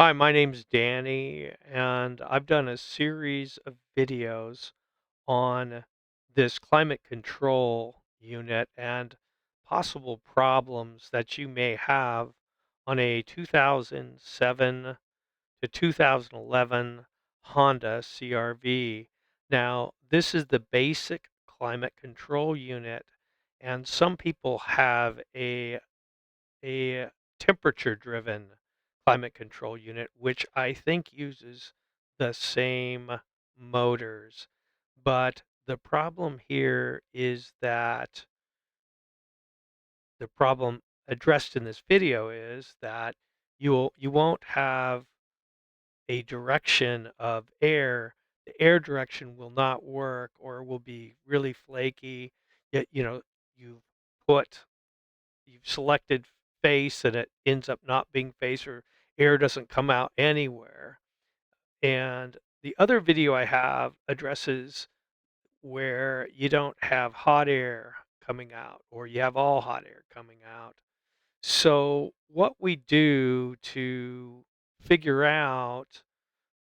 Hi, my name's Danny, and I've done a series of videos on this climate control unit and possible problems that you may have on a 2007 to 2011 Honda CRV. Now, this is the basic climate control unit, and some people have a temperature driven climate control unit, which I think uses the same motors. But the problem here is that the problem addressed in this video is that you won't have a direction of air. The air direction will not work or will be really flaky. Yet, you've put you've selected face and it ends up not being face, or air doesn't come out anywhere. And the other video I have addresses where you don't have hot air coming out or you have all hot air coming out. So what we do to figure out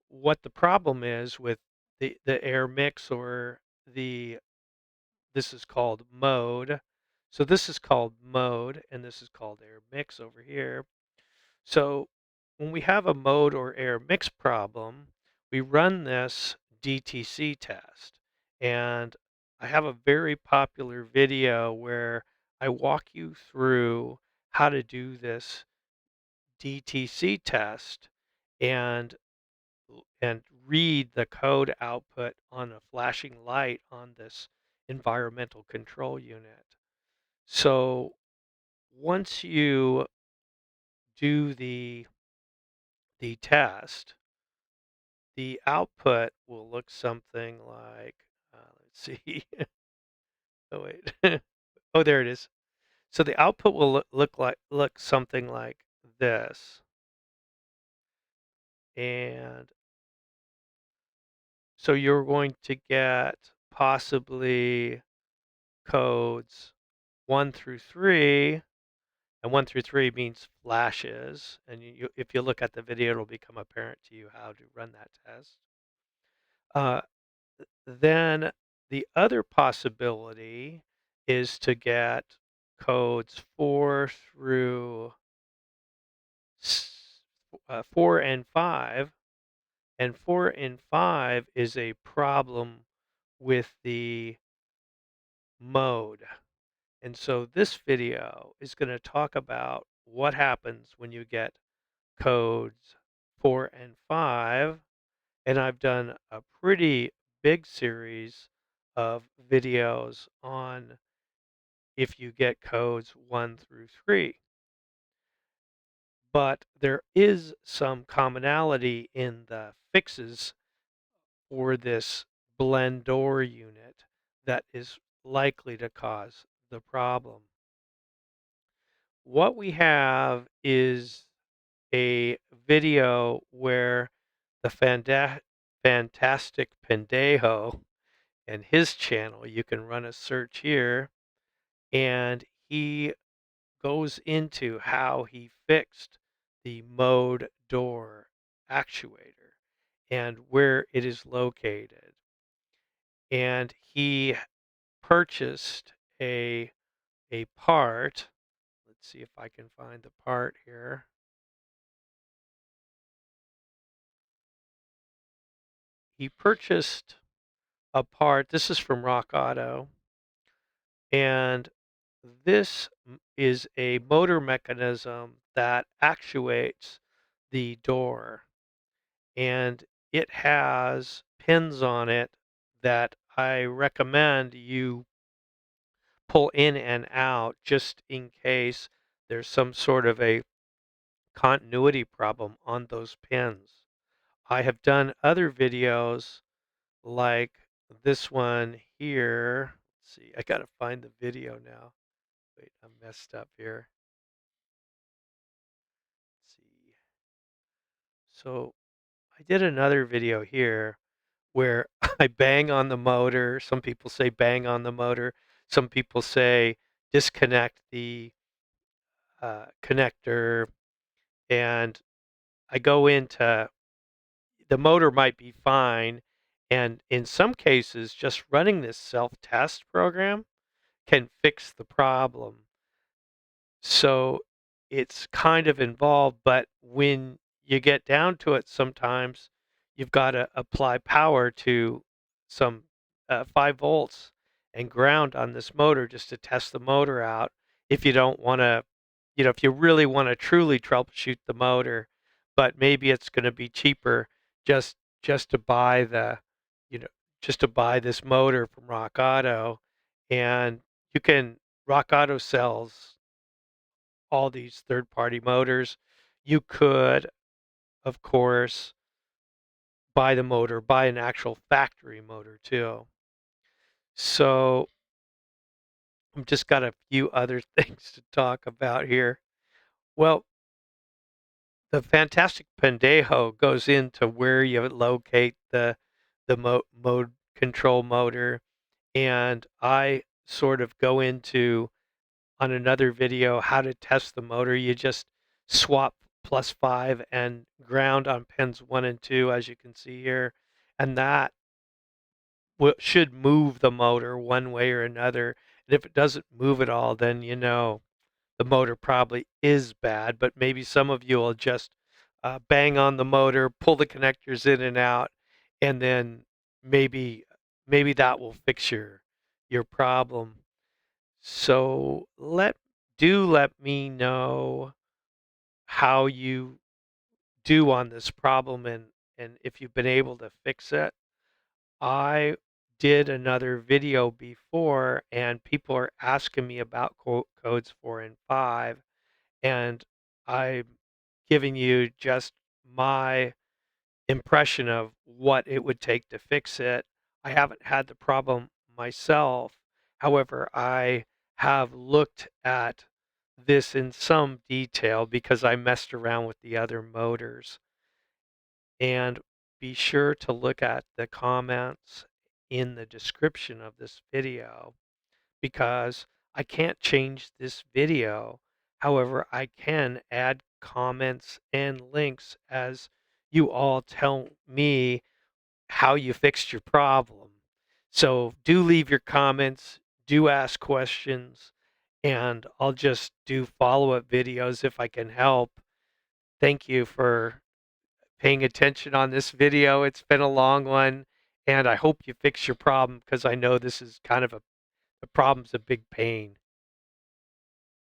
what the problem is with the air mix, or the this is called mode. So this is called mode, and this is called air mix over here. So when we have a mode or air mix problem, we run this DTC test. And I have a very popular video where I walk you through how to do this DTC test and read the code output on a flashing light on this environmental control unit. So once you do the test, the output will look something like, let's see. Oh wait. Oh, there it is. So the output will look something like this. And so you're going to get possibly codes 1 through 3, and 1 through 3 means flashes. And if you look at the video, it'll become apparent to you how to run that test. Uh, then the other possibility is to get codes 4 through 4 and 5. And 4 and 5 is a problem with the mode. And so this video is going to talk about what happens when you get codes 4 and 5. And I've done a pretty big series of videos on if you get codes 1 through 3. But there is some commonality in the fixes for this blend door unit that is likely to cause the problem. What we have is a video where the Fantastic Pendejo and his channel, you can run a search here, and he goes into how he fixed the mode door actuator and where it is located. And he purchased a part. Let's see if I can find the part here. He purchased a part. This is from Rock Auto, and this is a motor mechanism that actuates the door, and it has pins on it that I recommend you pull in and out just in case there's some sort of a continuity problem on those pins. I have done other videos like this one here. Let's see, I gotta find the video now. Wait, I'm messed up here. Let's see. So I did another video here where I bang on the motor. Some people say bang on the motor. Some people say disconnect the connector. And I go into the motor might be fine, and in some cases, just running this self-test program can fix the problem. So it's kind of involved, but when you get down to it, sometimes you've got to apply power to some 5 volts and ground on this motor just to test the motor out. If you don't want to, if you really want to truly troubleshoot the motor, but maybe it's going to be cheaper just just to buy the, you know, just to buy this motor from Rock Auto, and you can Rock Auto sells all these third-party motors. You could, of course, buy an actual factory motor too. So I've just got a few other things to talk about here. Well, the Fantastic Pendejo goes into where you locate the mode control motor, and I sort of go into on another video how to test the motor. You just swap +5 and ground on pins 1 and 2, as you can see here, and that should move the motor one way or another. And if it doesn't move at all, then the motor probably is bad. But maybe some of you will just bang on the motor, pull the connectors in and out, and then maybe that will fix your problem. So let me know how you do on this problem, and if you've been able to fix it. I did another video before, and people are asking me about codes 4 and 5, and I'm giving you just my impression of what it would take to fix it. I haven't had the problem myself. However, I have looked at this in some detail because I messed around with the other motors. And be sure to look at the comments in the description of this video, because I can't change this video. However, I can add comments and links as you all tell me how you fixed your problem. So do leave your comments, do ask questions, and I'll just do follow-up videos if I can help. Thank you for paying attention on this video. It's been a long one, and I hope you fix your problem, because I know this is kind of the problem's a big pain.